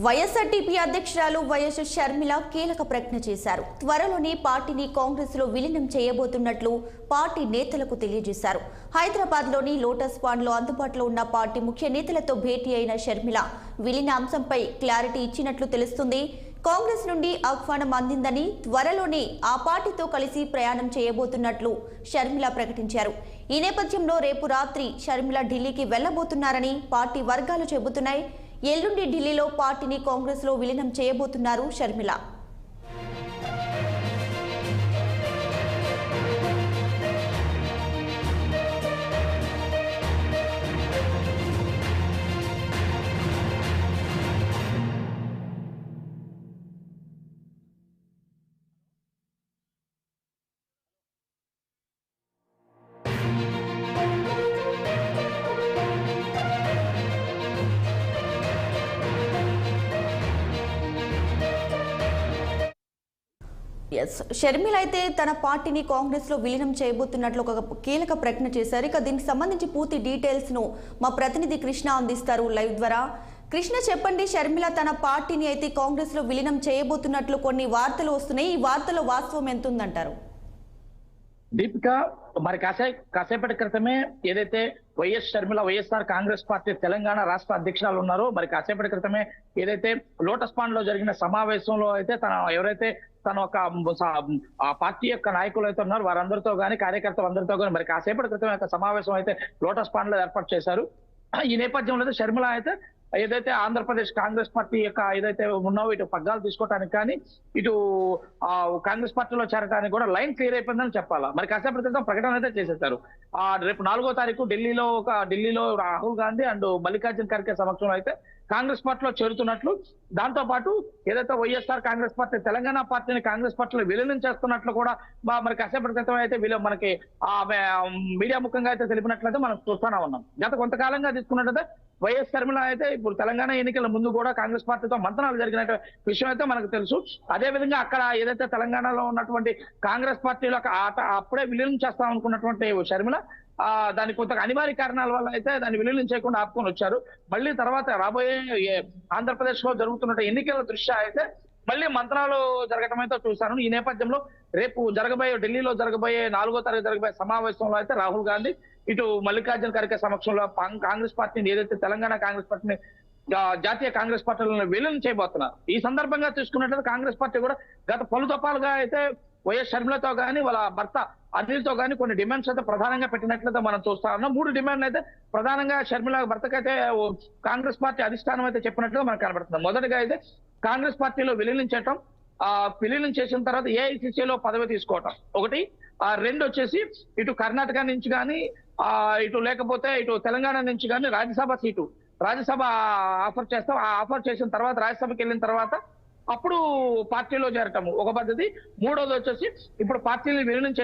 YSRTP అధ్యక్షురాలు YS Sharmila కీలక ప్రకటన చేశారు. త్వరలోనే పార్టీని కాంగ్రెస్ లో విలీనం చేయబోతున్నట్లు పార్టీ నేతలకు తెలియజేశారు. హైదరాబాద్ లోని లోటస్ పాండ్ లో అందుబాటులో ఉన్న పార్టీ ముఖ్య నేతలతో భేటీ అయిన షర్మిల విలీన అంశంపై క్లారిటీ ఇచ్చినట్లు తెలుస్తుంది. కాంగ్రెస్ నుండి ఆహ్వానం అందిందని, త్వరలోనే ఆ పార్టీతో కలిసి ప్రయాణం చేయబోతున్నట్లు షర్మిల ప్రకటించారు. ఈ నేపథ్యంలో రేపు రాత్రి షర్మిల ఢిల్లీకి వెళ్లబోతున్నారని పార్టీ వర్గాలు చెబుతున్నాయి. ఎల్లుండి ఢిల్లీలో పార్టీని కాంగ్రెస్ లో విలీనం చేయబోతున్నారు షర్మిల. షర్మిల అయితే తన పార్టీని కాంగ్రెస్ లో విలీనం చేయబోతున్నట్లు ఒక కీలక ప్రకటన చేశారు. ఇక దీనికి సంబంధించి పూర్తి డీటెయిల్స్ ను మా ప్రతినిధి కృష్ణ అందిస్తారు లైవ్ ద్వారా. కృష్ణ, చెప్పండి, షర్మిల తన పార్టీని అయితే కాంగ్రెస్ లో విలీనం చేయబోతున్నట్లు కొన్ని వార్తలు వస్తున్నాయి. ఈ వార్తలో వాస్తవం ఎంత ఉందంటారు? దీపిక, మరి కాసేపటి క్రితమే ఏదైతే వైఎస్ షర్మిల వైఎస్ఆర్ కాంగ్రెస్ పార్టీ తెలంగాణ రాష్ట్ర అధ్యక్షురాలు ఉన్నారో, మరి కాసేపటి క్రితమే ఏదైతే లోటస్ పాండ్ లో జరిగిన సమావేశంలో అయితే తన ఒక పార్టీ యొక్క నాయకులు అయితే ఉన్నారు వారందరితో కానీ కార్యకర్తలు అందరితో కానీ మరి కాసేపటి క్రితం సమావేశం అయితే లోటస్ పాండ్ లో ఏర్పాటు చేశారు. ఈ నేపథ్యంలో అయితే షర్మిల అయితే ఏదైతే ఆంధ్రప్రదేశ్ కాంగ్రెస్ పార్టీ యొక్క ఏదైతే ఉన్నావో ఇటు పగ్గాలు తీసుకోవడానికి కానీ ఇటు కాంగ్రెస్ పార్టీలో చేరడానికి కూడా లైన్ క్లియర్ అయిపోయిందని చెప్పాలా. మరి కాసేపటి క్రితం ప్రకటన అయితే చేసేసారు. రేపు 4వ తారీఖు ఢిల్లీలో రాహుల్ గాంధీ అండ్ మల్లికార్జున ఖర్గే సమక్షంలో అయితే కాంగ్రెస్ పార్టీలో చేరుతున్నట్లు, దాంతో పాటు ఏదైతే వైఎస్ఆర్ కాంగ్రెస్ పార్టీ తెలంగాణ పార్టీని కాంగ్రెస్ పార్టీలో విలీనం చేస్తున్నట్లు కూడా మరి కాసేపటి క్రితం అయితే మనకి మీడియా ముఖంగా అయితే తెలిపినట్లయితే మనం చూస్తూనే ఉన్నాం. గత కొంతకాలంగా తీసుకున్నట్లయితే వైఎస్ షర్మిల అయితే ఇప్పుడు తెలంగాణ ఎన్నికల ముందు కూడా కాంగ్రెస్ పార్టీతో మంతనాలు జరిగిన విషయం అయితే మనకు తెలుసు. అదే విధంగా అక్కడ ఏదైతే తెలంగాణలో ఉన్నటువంటి కాంగ్రెస్ పార్టీలో అప్పుడే విలీనం చేస్తాం అనుకున్నటువంటి షర్మిల దానికి కొంత అనివార్య కారణాల వల్ల అయితే దాన్ని విలీనం చేయకుండా ఆపుకొని వచ్చారు. మళ్ళీ తర్వాత రాబోయే ఆంధ్రప్రదేశ్ లో జరుగుతున్న ఎన్నికల దృష్ట్యా అయితే మళ్ళీ మంత్రాలు జరగటం అయితే చూశాను. ఈ నేపథ్యంలో రేపు ఢిల్లీలో జరగబోయే 4వ తారీఖు జరగబోయే సమావేశంలో అయితే రాహుల్ గాంధీ ఇటు మల్లికార్జున ఖర్గే సమక్షంలో కాంగ్రెస్ పార్టీని ఏదైతే తెలంగాణ కాంగ్రెస్ పార్టీని జాతీయ కాంగ్రెస్ పార్టీలను విలీనం చేయబోతున్నారు. ఈ సందర్భంగా చూసుకున్నట్లయితే కాంగ్రెస్ పార్టీ కూడా గత పలు దఫాలుగా అయితే వైఎస్ షర్మిలతో కానీ వాళ్ళ భర్త అనిల్తో కానీ కొన్ని డిమాండ్స్ అయితే ప్రధానంగా పెట్టినట్లయితే మనం చూస్తా ఉన్నాం. 3 డిమాండ్లు అయితే ప్రధానంగా షర్మిల భర్తకైతే కాంగ్రెస్ పార్టీ అధిష్టానం అయితే చెప్పినట్లుగా మనకు కనబడుతుంది. మొదటిగా అయితే కాంగ్రెస్ పార్టీలో విలీనం చేసిన తర్వాత ఏఐసిసిలో పదవి తీసుకోవటం ఒకటి. 2 వచ్చేసి ఇటు కర్ణాటక నుంచి కానీ ఇటు లేకపోతే ఇటు తెలంగాణ నుంచి కానీ రాజ్యసభ ఆఫర్ చేస్తాం. ఆ ఆఫర్ చేసిన తర్వాత రాజ్యసభకి వెళ్ళిన తర్వాత అప్పుడు పార్టీలో చేరటము ఒక పద్ధతి. 3వది వచ్చేసి ఇప్పుడు పార్టీని విలీనం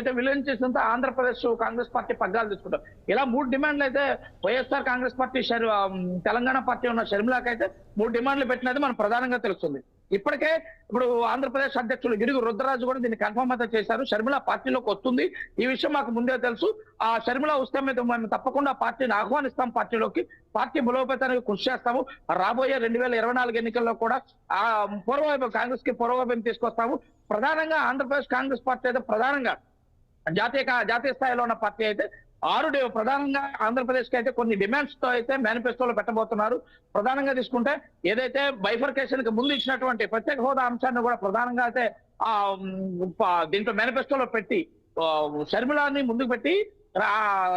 చేసినంత ఆంధ్రప్రదేశ్ కాంగ్రెస్ పార్టీ పగ్గాలు తీసుకుంటాం. ఇలా 3 డిమాండ్లు అయితే వైఎస్ఆర్ కాంగ్రెస్ పార్టీ తెలంగాణ పార్టీ ఉన్న షర్మిలాకి అయితే 3 డిమాండ్లు పెట్టినది మనకు ప్రధానంగా తెలుస్తుంది. ఇప్పటికే ఇప్పుడు ఆంధ్రప్రదేశ్ అధ్యక్షులు గిడుగు రుద్రరాజు కూడా దీన్ని కన్ఫర్మ్ అయితే చేశారు. షర్మిల పార్టీలోకి వస్తుంది, ఈ విషయం మాకు ముందే తెలుసు. ఆ షర్మిల వస్తే మేము తప్పకుండా పార్టీని ఆహ్వానిస్తాం, పార్టీ బలోపేతానికి కృషి చేస్తాము. రాబోయే 2024 ఎన్నికల్లో కూడా కాంగ్రెస్ కి పూర్వవైపు తీసుకొస్తాము. ప్రధానంగా ఆంధ్రప్రదేశ్ కాంగ్రెస్ పార్టీ అయితే ప్రధానంగా జాతీయ స్థాయిలో ఉన్న పార్టీ అయితే ప్రధానంగా ఆంధ్రప్రదేశ్ కి అయితే కొన్ని డిమాండ్స్ తో అయితే మేనిఫెస్టోలో పెట్టబోతున్నారు. ప్రధానంగా తీసుకుంటే ఏదైతే బైఫర్కేషన్ కి ముందు ఇచ్చినటువంటి ప్రత్యేక హోదా అంశాన్ని కూడా ప్రధానంగా అయితే దీంట్లో మేనిఫెస్టోలో పెట్టి షర్మిలాని ముందుకు పెట్టి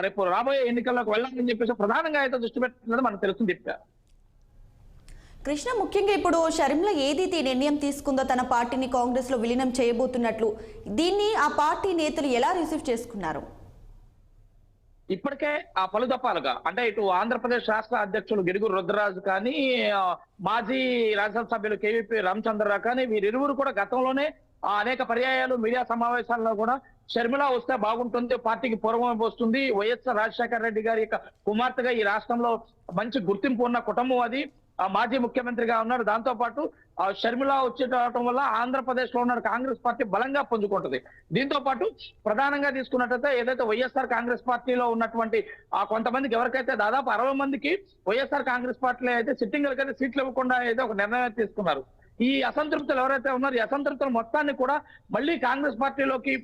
రేపు రాబోయే ఎన్నికల్లోకి వెళ్ళాలని చెప్పేసి ప్రధానంగా అయితే దృష్టి పెట్టినది మనకు తెలుస్తుంది. కృష్ణ, ముఖ్యంగా ఇప్పుడు షర్మిల ఏదైతే నిర్ణయం తీసుకుందో తన పార్టీని కాంగ్రెస్ లో విలీనం చేయబోతున్నట్లు, దీన్ని ఆ పార్టీ నేతలు ఎలా రిసీవ్ చేసుకున్నారు? ఇప్పటికే పలు దఫాలుగా అంటే ఇటు ఆంధ్రప్రదేశ్ రాష్ట్ర అధ్యక్షులు గిడుగు రుద్రరాజు కానీ మాజీ రాజ్యసభ సభ్యులు కేవీపీ రామచంద్రరావు కానీ వీరిరువురు కూడా గతంలోనే అనేక పర్యాయాలు మీడియా సమావేశాల్లో కూడా షర్మిల వస్తే బాగుంటుంది, పార్టీకి పూర్వం వస్తుంది, వైఎస్ రాజశేఖర రెడ్డి గారి యొక్క కుమార్తెగా ఈ రాష్ట్రంలో మంచి గుర్తింపు ఉన్న కుటుంబం అది, మాజీ ముఖ్యమంత్రిగా ఉన్నారు. దాంతో పాటు షర్మిల వచ్చేటం వల్ల ఆంధ్రప్రదేశ్ లో ఉన్న కాంగ్రెస్ పార్టీ బలంగా పుంజుకుంటుంది. దీంతో పాటు ప్రధానంగా తీసుకున్నట్లయితే ఏదైతే వైఎస్ఆర్ కాంగ్రెస్ పార్టీలో ఉన్నటువంటి కొంతమందికి ఎవరికైతే దాదాపు 60 మందికి వైఎస్ఆర్ కాంగ్రెస్ పార్టీలో అయితే సిట్టింగ్లకైతే సీట్లు ఇవ్వకుండా అయితే ఒక నిర్ణయం తీసుకున్నారు. ఈ అసంతృప్తులు ఎవరైతే ఉన్నారో ఈ అసంతృప్తుల మొత్తాన్ని కూడా మళ్ళీ కాంగ్రెస్ పార్టీలోకి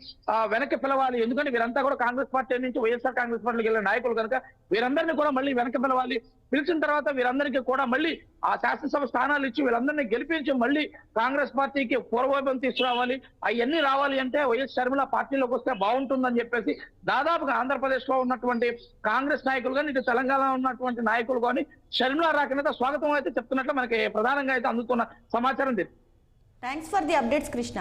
వెనక్కి పిలవాలి. ఎందుకంటే వీరంతా కూడా కాంగ్రెస్ పార్టీ నుంచి వైఎస్ఆర్ కాంగ్రెస్ పార్టీకి వెళ్ళిన నాయకులు కనుక వీరందరినీ కూడా మళ్ళీ వెనక్కి పిలవాలి. పిలిచిన తర్వాత వీరందరికీ కూడా మళ్ళీ ఆ శాసనసభ స్థానాలు ఇచ్చి వీళ్ళందరినీ గెలిపించి మళ్ళీ కాంగ్రెస్ పార్టీకి పూర్వవైభవం తీసుకురావాలి. అవన్నీ రావాలి అంటే వైఎస్ షర్మిల పార్టీలోకి వస్తే బాగుంటుందని చెప్పేసి దాదాపుగా ఆంధ్రప్రదేశ్ లో ఉన్నటువంటి కాంగ్రెస్ నాయకులు కానీ ఇటు తెలంగాణలో ఉన్నటువంటి నాయకులు కానీ షర్మిల రాకనైతే స్వాగతం అయితే చెప్తున్నట్లు మనకి ప్రధానంగా అయితే అందుతున్న సమాచారం. Thanks for the updates Krishna.